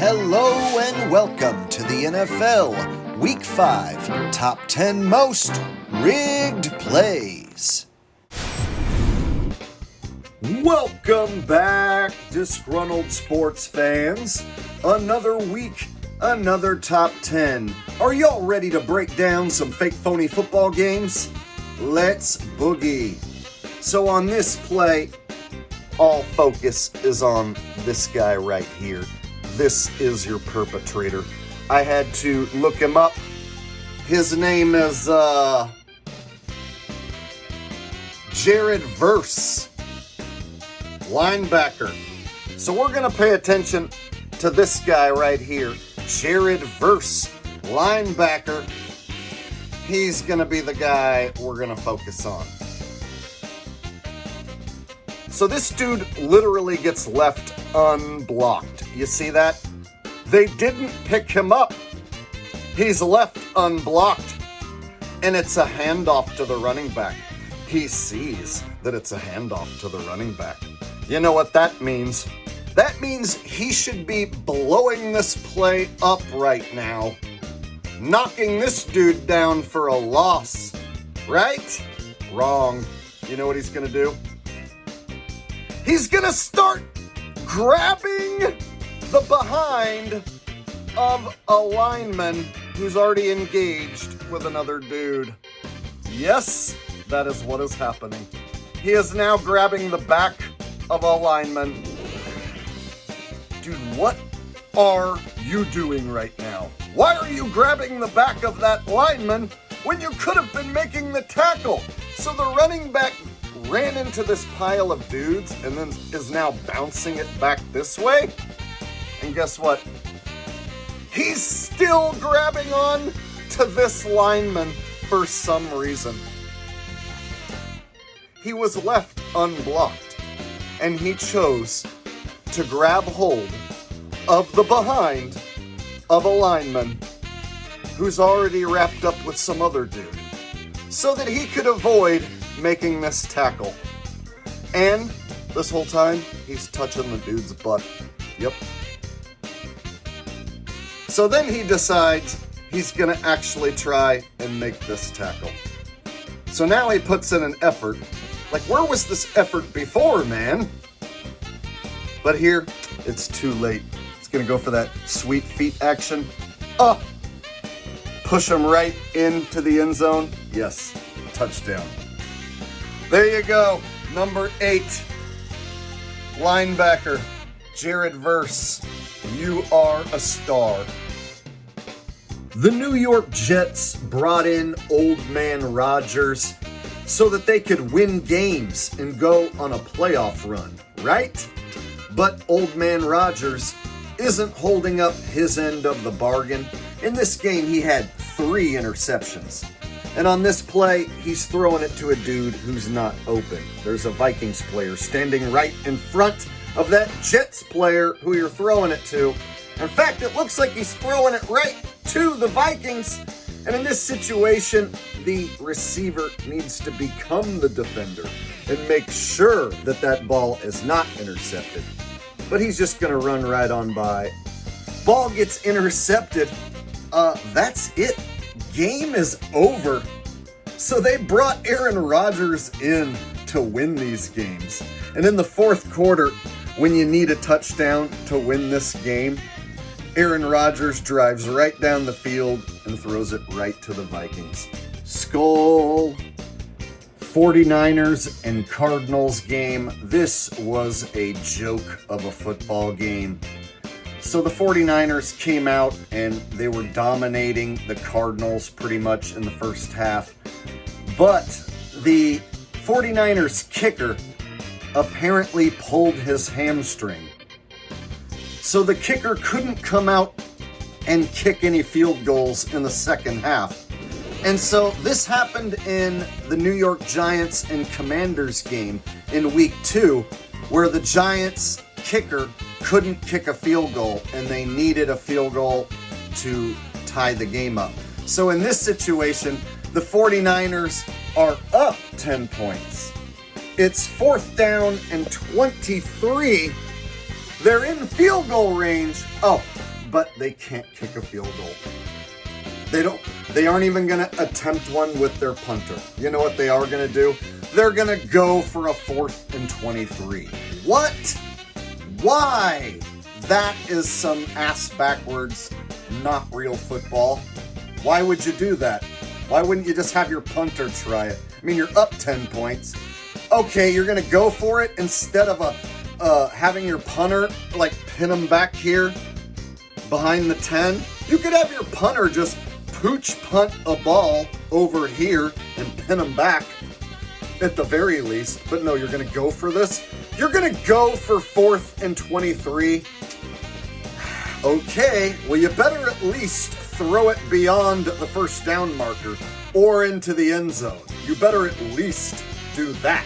Hello and welcome to the NFL Week 5 Top 10 Most Rigged Plays. Welcome back, disgruntled sports fans. Another week, another Top 10. Are y'all ready to break down some fake phony football games? Let's boogie. So on this play, all focus is on this guy right here. This is your perpetrator. I had to look him up. His name is Jared Verse, linebacker. So we're going to pay attention to this guy right here, Jared Verse, linebacker. He's going to be the guy we're going to focus on. So this dude literally gets left unblocked. You see that? They didn't pick him up. He's left unblocked. And it's a handoff to the running back. He sees that it's a handoff to the running back. You know what that means? That means he should be blowing this play up right now. Knocking this dude down for a loss. Right? Wrong. You know what he's going to do? He's going to start grabbing the behind of a lineman who's already engaged with another dude. Yes, that is what is happening. He is now grabbing the back of a lineman. Dude, what are you doing right now? Why are you grabbing the back of that lineman when you could have been making the tackle? So the running back ran into this pile of dudes and then is now bouncing it back this way. And guess what? He's still grabbing on to this lineman for some reason. He was left unblocked and he chose to grab hold of the behind of a lineman who's already wrapped up with some other dude so that he could avoid making this tackle. And this whole time, he's touching the dude's butt. Yep. So then he decides he's going to actually try and make this tackle. So now he puts in an effort. Like, where was this effort before, man? But here, it's too late. He's going to go for that sweet feet action. Oh! Push him right into the end zone. Yes, touchdown. There you go, number 8, linebacker, Jared Verse. You are a star. The New York Jets brought in Old Man Rodgers so that they could win games and go on a playoff run, right? But Old Man Rodgers isn't holding up his end of the bargain. In this game, he had 3 interceptions. And on this play, he's throwing it to a dude who's not open. There's a Vikings player standing right in front of that Jets player who you're throwing it to. In fact, it looks like he's throwing it right to the Vikings. And in this situation, the receiver needs to become the defender and make sure that that ball is not intercepted. But he's just going to run right on by. Ball gets intercepted. That's it. Game is over. So they brought Aaron Rodgers in to win these games. And in the fourth quarter, when you need a touchdown to win this game, Aaron Rodgers drives right down the field and throws it right to the Vikings. Skull. 49ers and Cardinals game. This was a joke of a football game. So the 49ers came out and they were dominating the Cardinals pretty much in the first half. But the 49ers kicker apparently pulled his hamstring. So the kicker couldn't come out and kick any field goals in the second half. And so this happened in the New York Giants and Commanders game in week 2, where the Giants kicker couldn't kick a field goal, and they needed a field goal to tie the game up. So in this situation, the 49ers are up 10 points. It's 4th down and 23. They're in field goal range. Oh, but they can't kick a field goal. They aren't even going to attempt one with their punter. You know what they are going to do? They're going to go for a 4th and 23. What? Why? That is some ass backwards, not real football. Why would you do that? Why wouldn't you just have your punter try it? I mean, you're up 10 points. Okay, you're going to go for it instead of having your punter, like, pin him back here behind the 10. You could have your punter just pooch punt a ball over here and pin him back at the very least. But no, you're going to go for this? You're going to go for 4th and 23? Okay, well, you better at least throw it beyond the first down marker or into the end zone. You better at least do that.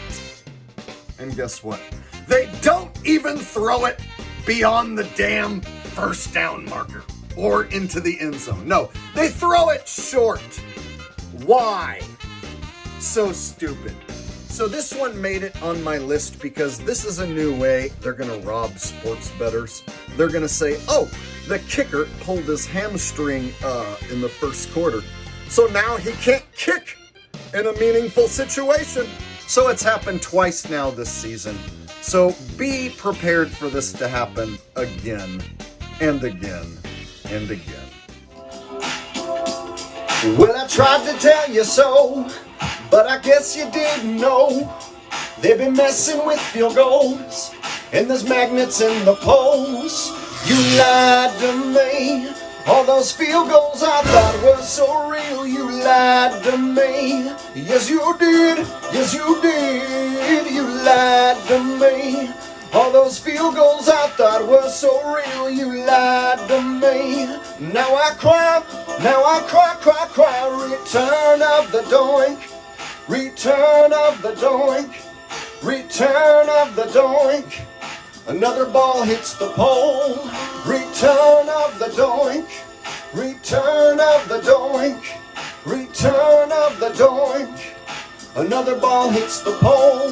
And guess what? They don't even throw it beyond the damn first down marker or into the end zone. No, they throw it short. Why? So stupid. So this one made it on my list because this is a new way they're going to rob sports bettors. They're going to say, oh, the kicker pulled his hamstring in the first quarter, so now he can't kick in a meaningful situation. So it's happened twice now this season. So be prepared for this to happen again and again and again. Well, I tried to tell you so, but I guess you didn't know. They've been messing with field goals, and there's magnets in the poles. You lied to me. All those field goals I thought were so real. You lied to me. Yes, you did. Yes, you did. You lied to me. All those field goals I thought were so real. You lied to me. Now I cry. Now I cry, cry, cry. Return of the doink. Return of the doink. Return of the doink. Another ball hits the pole. Return of the doink. Return of the doink. Return of the doink. Another ball hits the pole.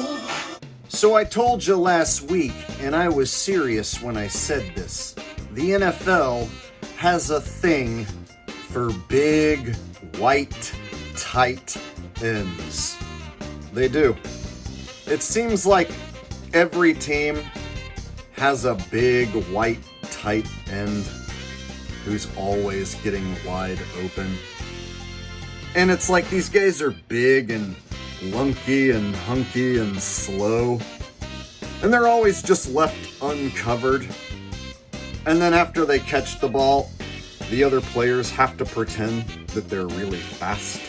So I told you last week, and I was serious when I said this, the NFL has a thing for big, white, tight ends. They do. It seems like every team has a big, white, tight end who's always getting wide open. And it's like these guys are big and lunky and hunky and slow. And they're always just left uncovered. And then after they catch the ball, the other players have to pretend that they're really fast.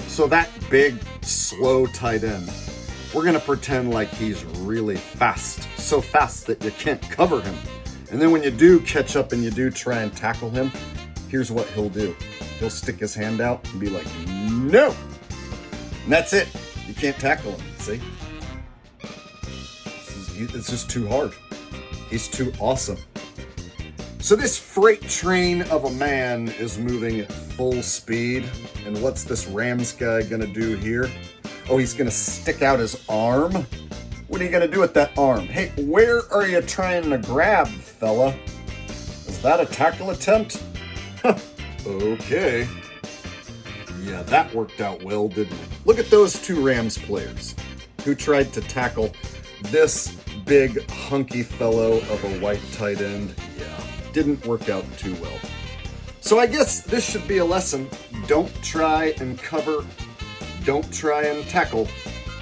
So that big, slow tight end, we're going to pretend like he's really fast. So fast that you can't cover him. And then when you do catch up and you do try and tackle him, here's what he'll do. He'll stick his hand out and be like, no! And that's it. You can't tackle him, see? It's just too hard. He's too awesome. So this freight train of a man is moving at full speed. And what's this Rams guy gonna do here? Oh, he's gonna stick out his arm? What are you gonna do with that arm? Hey, where are you trying to grab, fella? Is that a tackle attempt? Okay. Yeah, that worked out well, didn't it? Look at those two Rams players who tried to tackle this big, hunky fellow of a white tight end. Yeah, didn't work out too well. So I guess this should be a lesson. Don't try and cover, don't try and tackle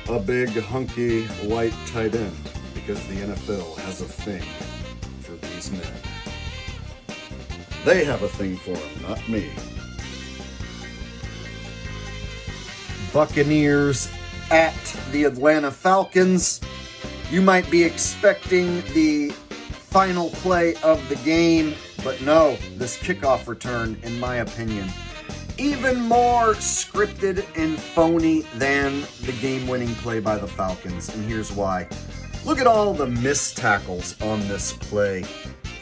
a big, hunky, white tight end, because the NFL has a thing for these men. They have a thing for them, not me. Buccaneers at the Atlanta Falcons. You might be expecting the final play of the game, but no, this kickoff return, in my opinion, even more scripted and phony than the game-winning play by the Falcons, and here's why. Look at all the missed tackles on this play.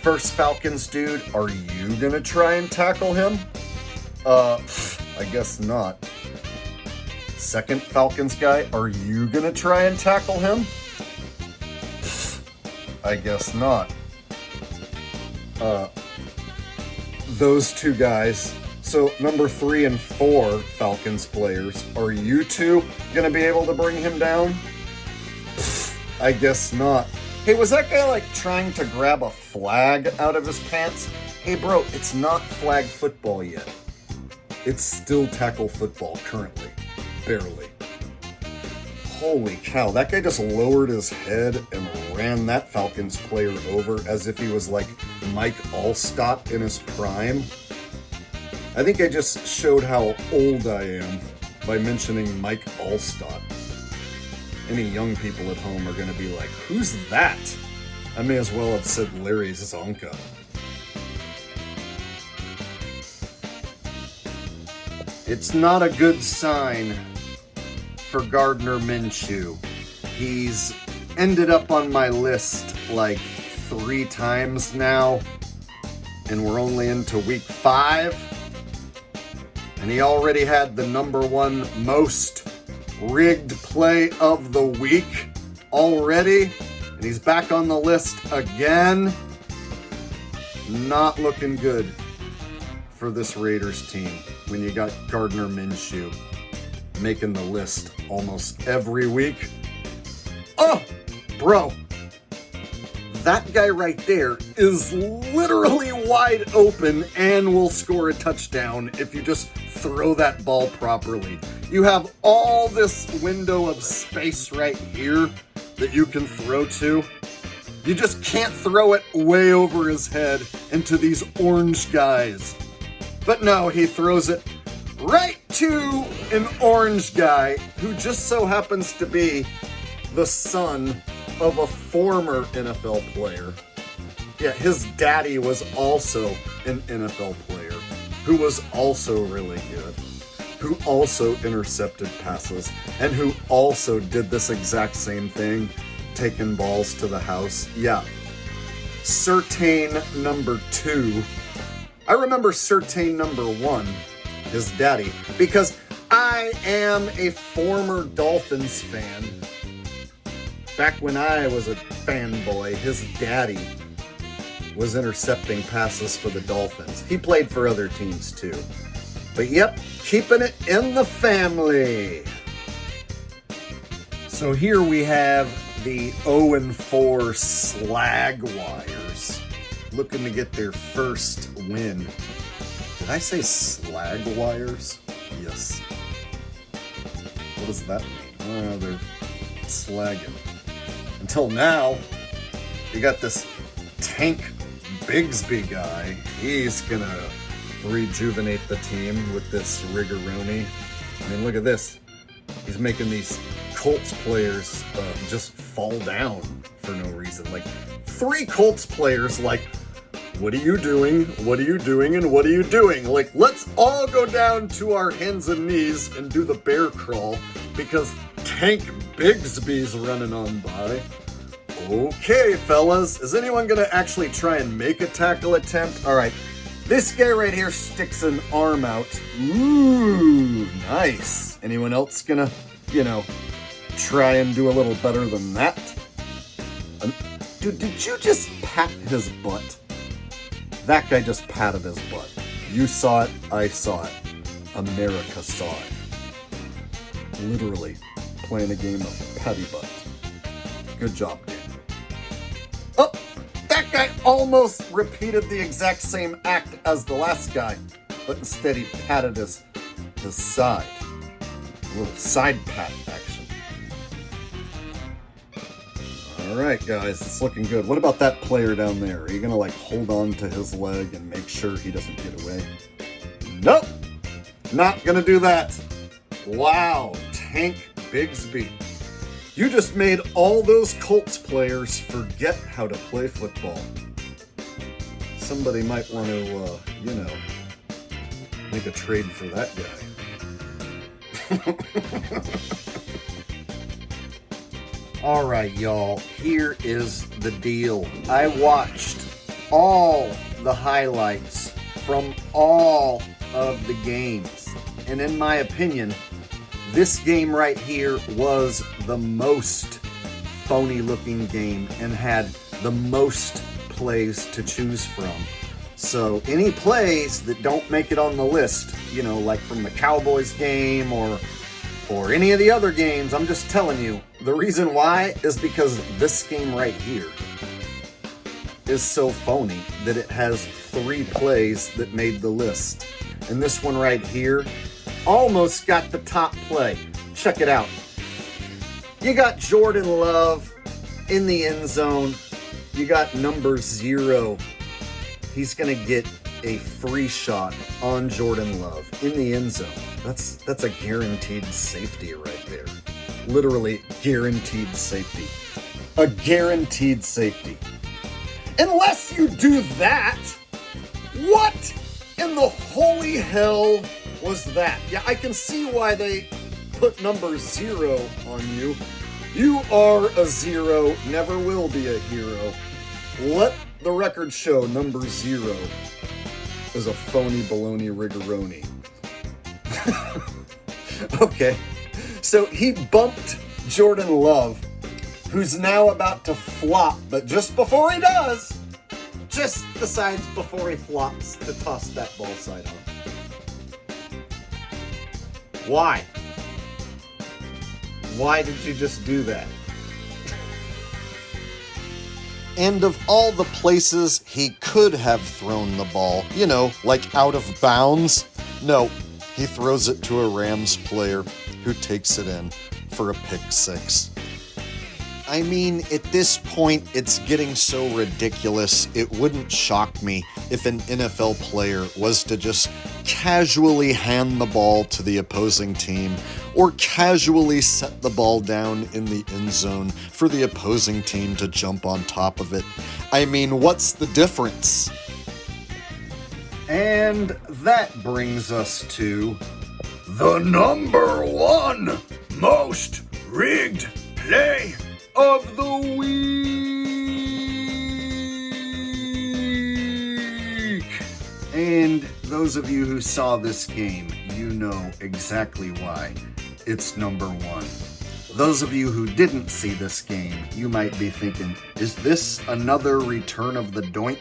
First Falcons dude, are you gonna try and tackle him? I guess not. Second Falcons guy, are you gonna try and tackle him? I guess not. those two guys. So number 3 and 4 Falcons players, are you two gonna be able to bring him down? I guess not. Hey, was that guy like trying to grab a flag out of his pants? Hey bro, it's not flag football yet. It's still tackle football currently. Barely. Holy cow, that guy just lowered his head and ran that Falcons player over as if he was like Mike Allstott in his prime. I think I just showed how old I am by mentioning Mike Allstott. Any young people at home are going to be like, who's that? I may as well have said Larry Zonka. It's not a good sign for Gardner Minshew. He's ended up on my list like 3 times now, and we're only into week 5. And he already had the number 1 most rigged play of the week already. And he's back on the list again. Not looking good for this Raiders team when you got Gardner Minshew making the list almost every week. Oh, bro. That guy right there is literally wide open and will score a touchdown if you just throw that ball properly. You have all this window of space right here that you can throw to. You just can't throw it way over his head into these orange guys. But no, he throws it right to an orange guy who just so happens to be the son of a former NFL player. Yeah, his daddy was also an NFL player who was also really good, who also intercepted passes, and who also did this exact same thing, taking balls to the house. Yeah. Surtain number 2. I remember Surtain number 1, his daddy, because I am a former Dolphins fan. Back when I was a fanboy, his daddy was intercepting passes for the Dolphins. He played for other teams too. But yep, keeping it in the family. So here we have the 0-4 Slagwires looking to get their first win. Did I say Slagwires? Yes. What does that mean? Oh, they're slagging. Until now, you got this Tank Bigsby guy. He's gonna rejuvenate the team with this rigoroni. I mean, look at this. He's making these Colts players just fall down for no reason. Like 3 Colts players, like, what are you doing? What are you doing? And what are you doing? Like, let's all go down to our hands and knees and do the bear crawl because Tank Bigsby's running on by. Okay, fellas, is anyone gonna actually try and make a tackle attempt? All right, this guy right here sticks an arm out. Ooh, nice. Anyone else gonna, try and do a little better than that? Dude, did you just pat his butt? That guy just patted his butt. You saw it, I saw it. America saw it. Literally playing a game of patty butt. Good job, Dan. Oh, that guy almost repeated the exact same act as the last guy, but instead he patted his side. A little side pat action. All right, guys, it's looking good. What about that player down there? Are you gonna hold on to his leg and make sure he doesn't get away? Nope, not gonna do that. Wow, Tank Bigsby. You just made all those Colts players forget how to play football. Somebody might want to, make a trade for that guy. All right, y'all, here is the deal. I watched all the highlights from all of the games. And in my opinion, this game right here was the most phony looking game and had the most plays to choose from. So any plays that don't make it on the list, like from the Cowboys game or any of the other games, I'm just telling you, the reason why is because this game right here is so phony that it has 3 plays that made the list. And this one right here almost got the top play. Check it out. You got Jordan Love in the end zone. You got number 0. He's going to get a free shot on Jordan Love in the end zone. That's a guaranteed safety right there. Literally guaranteed safety. A guaranteed safety. Unless you do that, what in the holy hell was that? Yeah, I can see why they put number 0 on you. You are a 0, never will be a hero. Let the record show number 0 is a phony baloney rigoroni. Okay, so he bumped Jordan Love, who's now about to flop, but just before he does, just decides before he flops to toss that ball side on. Why? Why did you just do that? And of all the places he could have thrown the ball, like out of bounds, no, he throws it to a Rams player who takes it in for a pick 6. I mean, at this point, it's getting so ridiculous, it wouldn't shock me if an NFL player was to just casually hand the ball to the opposing team or casually set the ball down in the end zone for the opposing team to jump on top of it. I mean, what's the difference? And that brings us to the number 1 most rigged play of the week. And those of you who saw this game, you know exactly why it's number 1. Those of you who didn't see this game, you might be thinking, is this another return of the doink?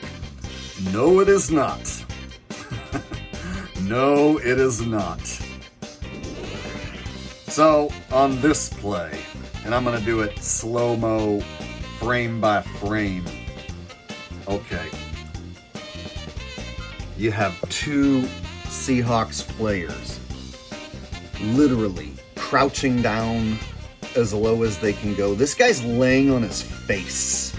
No, it is not. No, it is not. So, on this play, and I'm going to do it slow-mo, frame by frame. Okay. You have 2 Seahawks players literally crouching down as low as they can go. This guy's laying on his face.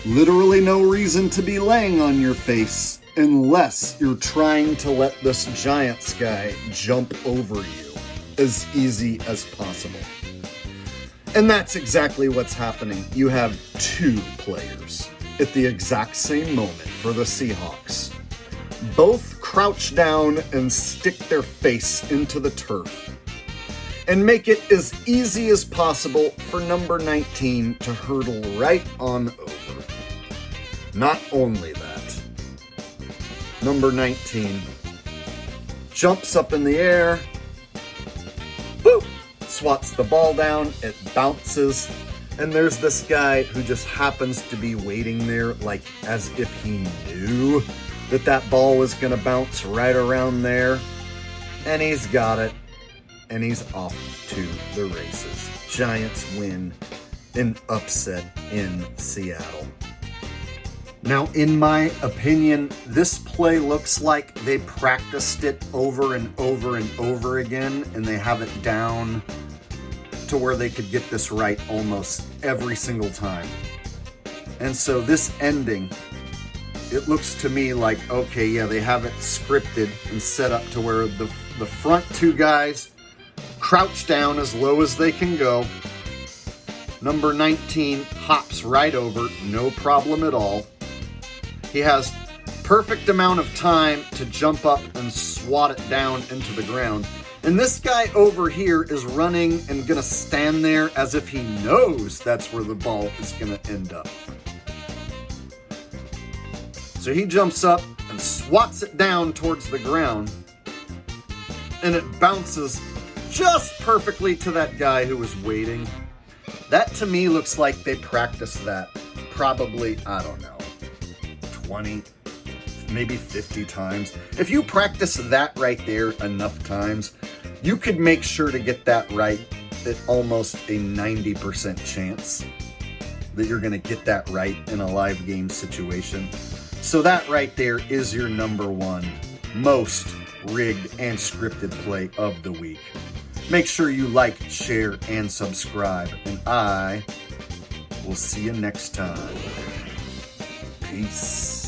Literally no reason to be laying on your face unless you're trying to let this Giants guy jump over you as easy as possible. And that's exactly what's happening. You have 2 players at the exact same moment for the Seahawks. Both crouch down and stick their face into the turf and make it as easy as possible for number 19 to hurdle right on over. Not only that, number 19 jumps up in the air, boop, swats the ball down, it bounces, and there's this guy who just happens to be waiting there like as if he knew that that ball was going to bounce right around there, and he's got it, and he's off to the races. Giants win an upset in Seattle. Now, in my opinion, this play looks like they practiced it over and over and over again, and they have it down to where they could get this right almost every single time. And so this ending, it looks to me like, okay, yeah, they have it scripted and set up to where the front 2 guys crouch down as low as they can go. Number 19 hops right over, no problem at all. He has perfect amount of time to jump up and swat it down into the ground. And this guy over here is running and gonna stand there as if he knows that's where the ball is gonna end up. So he jumps up and swats it down towards the ground, and it bounces just perfectly to that guy who was waiting. That to me looks like they practiced that probably, I don't know, 20, maybe 50 times. If you practice that right there enough times, you could make sure to get that right at almost a 90% chance that you're going to get that right in a live game situation. So that right there is your number one most rigged and scripted play of the week. Make sure you like, share, and subscribe, and I will see you next time. Peace.